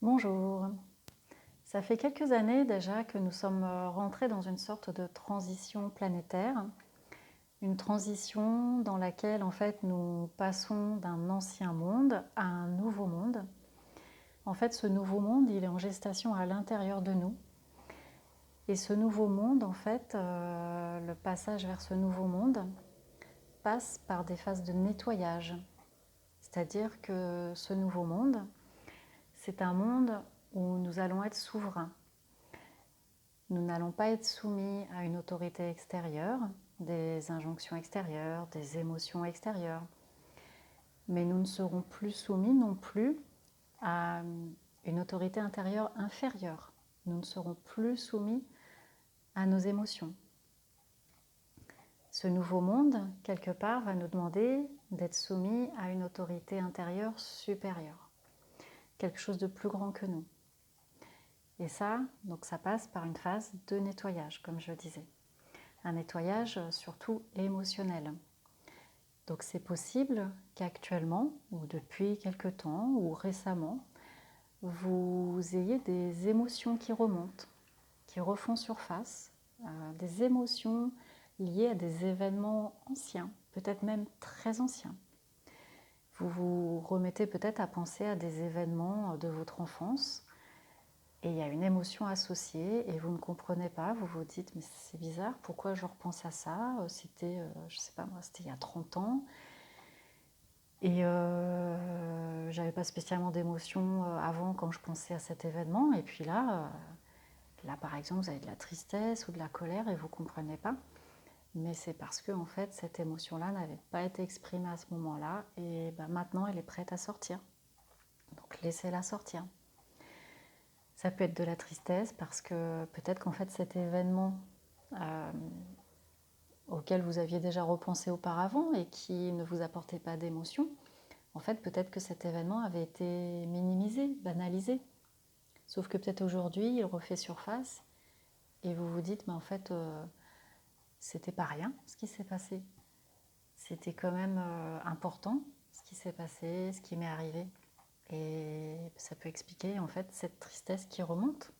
Bonjour. Ça fait quelques années déjà que nous sommes rentrés dans une sorte de transition planétaire, une transition dans laquelle en fait nous passons d'un ancien monde à un nouveau monde. En fait, ce nouveau monde, il est en gestation à l'intérieur de nous. Et ce nouveau monde, en fait, le passage vers ce nouveau monde passe par des phases de nettoyage. C'est-à-dire que ce nouveau monde, c'est un monde où nous allons être souverains. Nous n'allons pas être soumis à une autorité extérieure, des injonctions extérieures, des émotions extérieures. Mais nous ne serons plus soumis non plus à une autorité intérieure inférieure. Nous ne serons plus soumis à nos émotions. Ce nouveau monde, quelque part, va nous demander d'être soumis à une autorité intérieure supérieure, quelque chose de plus grand que nous. Et ça, donc ça passe par une phase de nettoyage, comme je disais. Un nettoyage surtout émotionnel. Donc c'est possible qu'actuellement, ou depuis quelque temps, ou récemment, vous ayez des émotions qui remontent, qui refont surface, des émotions liées à des événements anciens, peut-être même très anciens. Vous vous remettez peut-être à penser à des événements de votre enfance, et il y a une émotion associée et vous ne comprenez pas, vous vous dites mais c'est bizarre, pourquoi je repense à ça? C'était, je sais pas moi, c'était il y a 30 ans et j'avais pas spécialement d'émotion avant quand je pensais à cet événement et puis là par exemple vous avez de la tristesse ou de la colère et vous comprenez pas, mais c'est parce que en fait cette émotion-là n'avait pas été exprimée à ce moment-là et ben, maintenant elle est prête à sortir, donc laissez-la sortir. Ça peut être de la tristesse parce que peut-être qu'en fait cet événement euh, auquel vous aviez déjà repensé auparavant et qui ne vous apportait pas d'émotion, en fait peut-être que cet événement avait été minimisé, banalisé. Sauf que peut-être aujourd'hui il refait surface et vous vous dites mais en fait c'était pas rien ce qui s'est passé. C'était quand même important ce qui s'est passé, ce qui m'est arrivé. Et ça peut expliquer en fait cette tristesse qui remonte.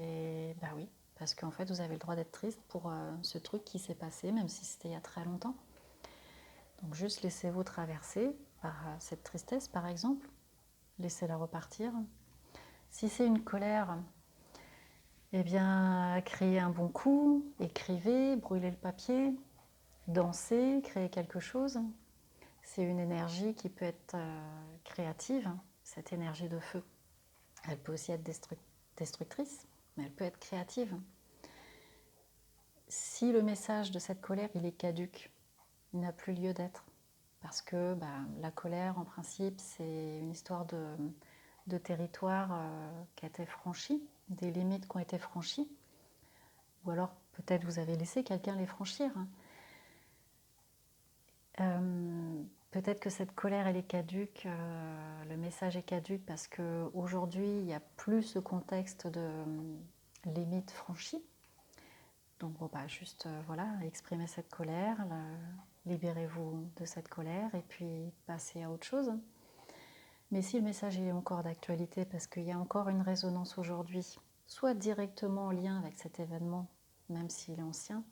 Et bah oui, parce qu'en fait, vous avez le droit d'être triste pour ce truc qui s'est passé, même si c'était il y a très longtemps. Donc juste laissez-vous traverser par cette tristesse, par exemple. Laissez-la repartir. Si c'est une colère, eh bien, criez un bon coup, écrivez, brûlez le papier, dansez, créez quelque chose. C'est une énergie qui peut être créative, cette énergie de feu. Elle peut aussi être destructrice, mais elle peut être créative. Si le message de cette colère il est caduque, il n'a plus lieu d'être. Parce que la colère, en principe, c'est une histoire de territoire qui a été franchi, des limites qui ont été franchies. Ou alors peut-être vous avez laissé quelqu'un les franchir. Peut-être que cette colère elle est caduque, le message est caduque parce qu'aujourd'hui il n'y a plus ce contexte de limite franchie. Donc bon, juste voilà, exprimez cette colère, libérez-vous de cette colère et puis passez à autre chose. Mais si le message est encore d'actualité parce qu'il y a encore une résonance aujourd'hui, soit directement en lien avec cet événement, même s'il est ancien,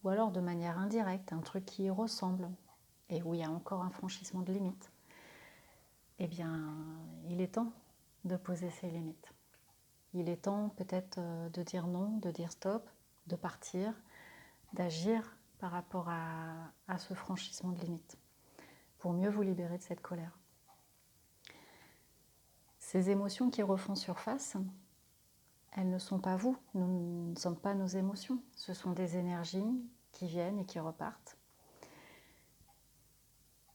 ou alors de manière indirecte, un truc qui y ressemble et où il y a encore un franchissement de limite, eh bien, il est temps de poser ses limites. Il est temps peut-être de dire non, de dire stop, de partir, d'agir par rapport à ce franchissement de limite, pour mieux vous libérer de cette colère. Ces émotions qui refont surface, elles ne sont pas vous, nous ne sommes pas nos émotions, ce sont des énergies qui viennent et qui repartent.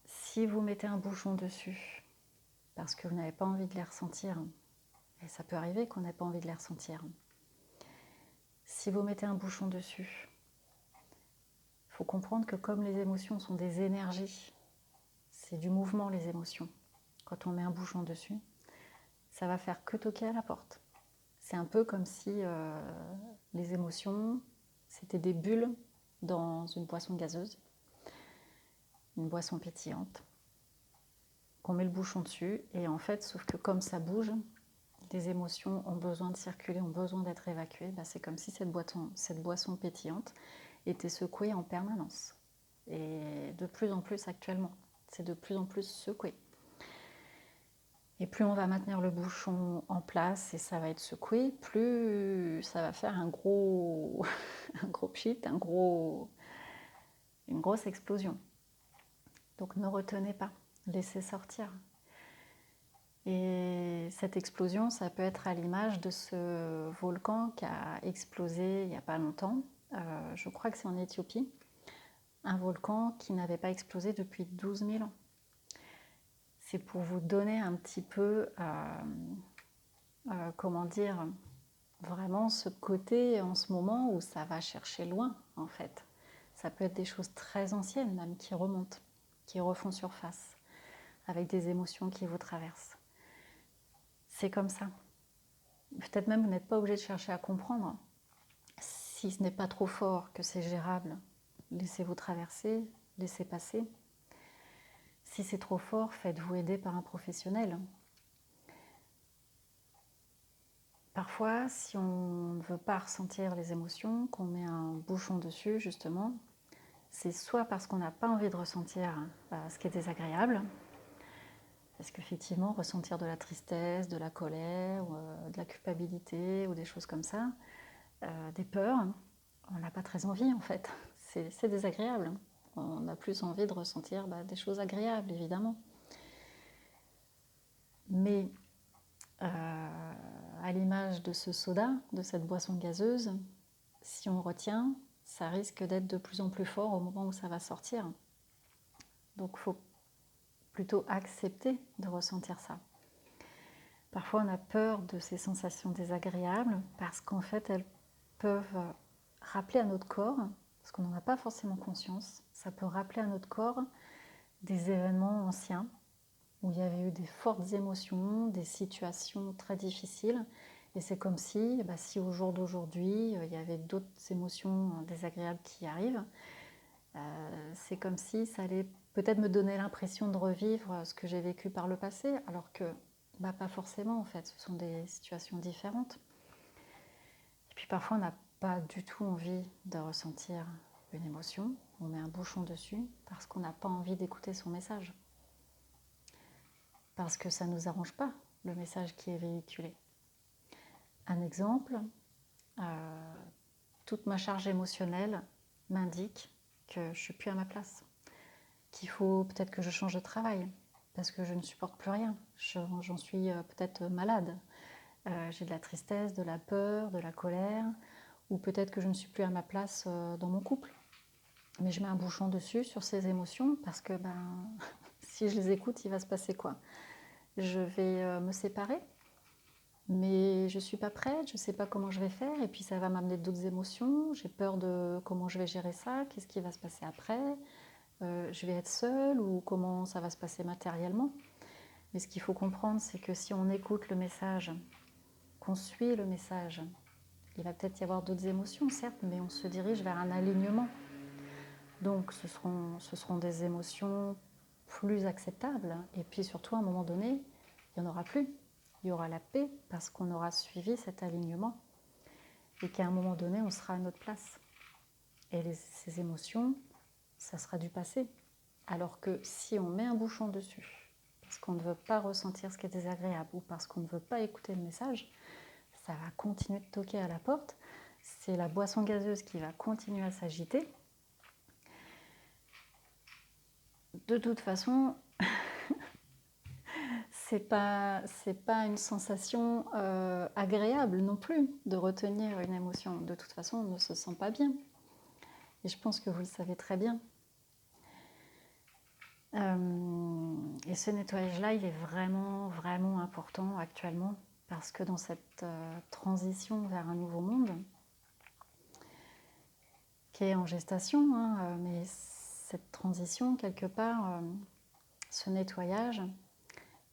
Si vous mettez un bouchon dessus, parce que vous n'avez pas envie de les ressentir, et ça peut arriver qu'on n'ait pas envie de les ressentir, si vous mettez un bouchon dessus, il faut comprendre que comme les émotions sont des énergies, c'est du mouvement les émotions. Quand on met un bouchon dessus, ça va faire que toquer à la porte. C'est un peu comme si les émotions, c'était des bulles dans une boisson gazeuse, une boisson pétillante, qu'on met le bouchon dessus, et en fait, sauf que comme ça bouge, des émotions ont besoin de circuler, ont besoin d'être évacuées, c'est comme si cette boisson pétillante était secouée en permanence. Et de plus en plus actuellement, c'est de plus en plus secoué. Et plus on va maintenir le bouchon en place et ça va être secoué, plus ça va faire un gros, un gros pchit, une grosse explosion. Donc ne retenez pas, laissez sortir. Et cette explosion, ça peut être à l'image de ce volcan qui a explosé il n'y a pas longtemps. Je crois que c'est en Éthiopie. Un volcan qui n'avait pas explosé depuis 12 000 ans. C'est pour vous donner un petit peu, comment dire, vraiment ce côté en ce moment où ça va chercher loin en fait. Ça peut être des choses très anciennes même qui remontent, qui refont surface, avec des émotions qui vous traversent. C'est comme ça. Peut-être même vous n'êtes pas obligé de chercher à comprendre. Si ce n'est pas trop fort, que c'est gérable, laissez-vous traverser, laissez passer. Si c'est trop fort, faites-vous aider par un professionnel. Parfois, si on ne veut pas ressentir les émotions, qu'on met un bouchon dessus, justement, c'est soit parce qu'on n'a pas envie de ressentir ce qui est désagréable, parce qu'effectivement, ressentir de la tristesse, de la colère, de la culpabilité ou des choses comme ça, des peurs, on n'a pas très envie en fait. C'est désagréable. On a plus envie de ressentir des choses agréables, évidemment. Mais à l'image de ce soda, de cette boisson gazeuse, si on retient, ça risque d'être de plus en plus fort au moment où ça va sortir. Donc il faut plutôt accepter de ressentir ça. Parfois on a peur de ces sensations désagréables parce qu'en fait elles peuvent rappeler à notre corps, parce qu'on n'en a pas forcément conscience, ça peut rappeler à notre corps des événements anciens où il y avait eu des fortes émotions, des situations très difficiles. Et c'est comme si au jour d'aujourd'hui, il y avait d'autres émotions désagréables qui arrivent, c'est comme si ça allait peut-être me donner l'impression de revivre ce que j'ai vécu par le passé, alors que pas forcément en fait, ce sont des situations différentes. Et puis parfois on n'a pas du tout envie de ressentir une émotion, on met un bouchon dessus parce qu'on n'a pas envie d'écouter son message. Parce que ça ne nous arrange pas, le message qui est véhiculé. Un exemple, toute ma charge émotionnelle m'indique que je ne suis plus à ma place, qu'il faut peut-être que je change de travail, parce que je ne supporte plus rien, j'en suis peut-être malade. J'ai de la tristesse, de la peur, de la colère, ou peut-être que je ne suis plus à ma place dans mon couple. Mais je mets un bouchon dessus sur ces émotions, parce que si je les écoute, il va se passer quoi ? Je vais me séparer, mais je ne suis pas prête, je ne sais pas comment je vais faire, et puis ça va m'amener d'autres émotions, j'ai peur de comment je vais gérer ça, qu'est-ce qui va se passer après, je vais être seule, ou comment ça va se passer matériellement. Mais ce qu'il faut comprendre, c'est que si on écoute le message, qu'on suit le message, il va peut-être y avoir d'autres émotions, certes, mais on se dirige vers un alignement. Donc ce seront des émotions plus acceptables, et puis surtout à un moment donné, il n'y en aura plus. Il y aura la paix parce qu'on aura suivi cet alignement et qu'à un moment donné, on sera à notre place. Et ces émotions, ça sera du passé. Alors que si on met un bouchon dessus, parce qu'on ne veut pas ressentir ce qui est désagréable ou parce qu'on ne veut pas écouter le message, ça va continuer de toquer à la porte. C'est la boisson gazeuse qui va continuer à s'agiter. De toute façon, c'est pas une sensation agréable non plus de retenir une émotion. De toute façon, on ne se sent pas bien. Et je pense que vous le savez très bien. Et ce nettoyage-là, il est vraiment, vraiment important actuellement parce que dans cette transition vers un nouveau monde, qui est en gestation, mais cette transition, quelque part, ce nettoyage,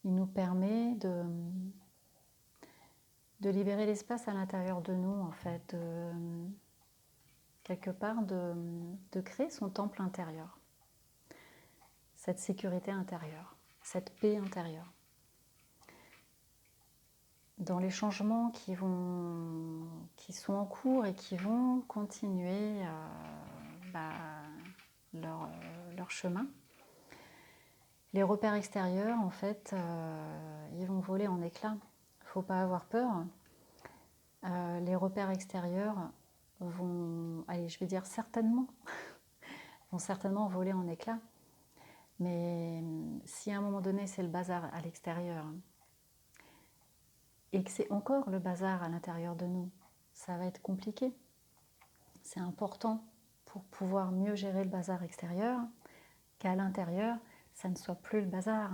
il nous permet de libérer l'espace à l'intérieur de nous, en fait, quelque part de créer son temple intérieur, cette sécurité intérieure, cette paix intérieure. dans les changements qui sont en cours et qui vont continuer leur chemin. Les repères extérieurs, en fait, ils vont voler en éclats. Il ne faut pas avoir peur. Les repères extérieurs vont, allez, je vais dire certainement, vont certainement voler en éclats. Mais si à un moment donné, c'est le bazar à l'extérieur et que c'est encore le bazar à l'intérieur de nous, ça va être compliqué. C'est important pour pouvoir mieux gérer le bazar extérieur qu'à l'intérieur, ça ne soit plus le bazar.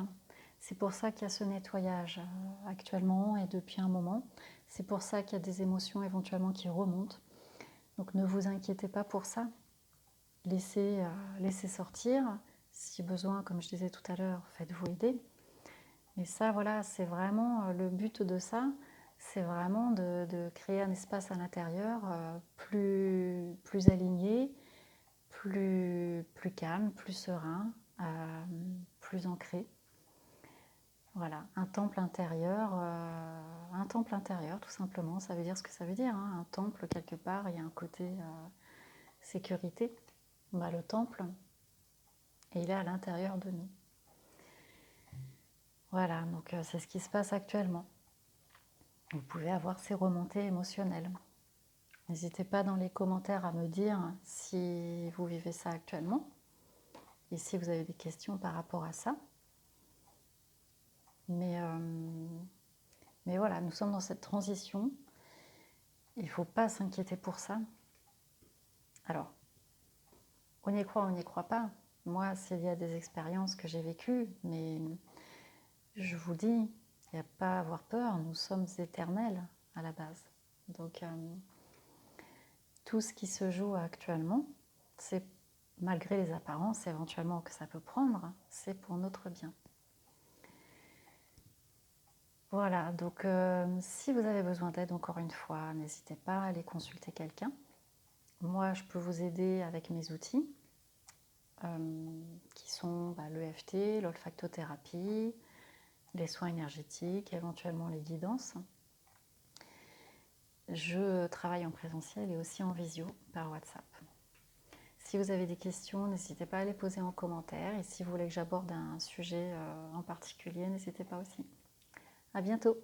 C'est pour ça qu'il y a ce nettoyage actuellement et depuis un moment. C'est pour ça qu'il y a des émotions éventuellement qui remontent. Donc ne vous inquiétez pas pour ça. Laissez sortir. Si besoin, comme je disais tout à l'heure, faites-vous aider. Mais ça, voilà, c'est vraiment le but de ça. C'est vraiment de créer un espace à l'intérieur plus aligné, plus calme, plus serein, plus ancré. Voilà, un temple intérieur tout simplement, ça veut dire ce que ça veut dire. Un temple, quelque part, il y a un côté sécurité. Le temple, et il est à l'intérieur de nous. Voilà, donc c'est ce qui se passe actuellement. Vous pouvez avoir ces remontées émotionnelles. N'hésitez pas dans les commentaires à me dire si vous vivez ça actuellement et si vous avez des questions par rapport à ça. Mais voilà, nous sommes dans cette transition. Il ne faut pas s'inquiéter pour ça. Alors, on y croit, on n'y croit pas. Moi, c'est lié à des expériences que j'ai vécues, mais je vous dis, il n'y a pas à avoir peur, nous sommes éternels à la base. Donc, tout ce qui se joue actuellement, c'est malgré les apparences éventuellement que ça peut prendre, c'est pour notre bien. Voilà, donc si vous avez besoin d'aide, encore une fois, n'hésitez pas à aller consulter quelqu'un. Moi, je peux vous aider avec mes outils qui sont l'EFT, l'olfactothérapie, les soins énergétiques, éventuellement les guidances. Je travaille en présentiel et aussi en visio par WhatsApp. Si vous avez des questions, n'hésitez pas à les poser en commentaire. Et si vous voulez que j'aborde un sujet en particulier, n'hésitez pas aussi. À bientôt!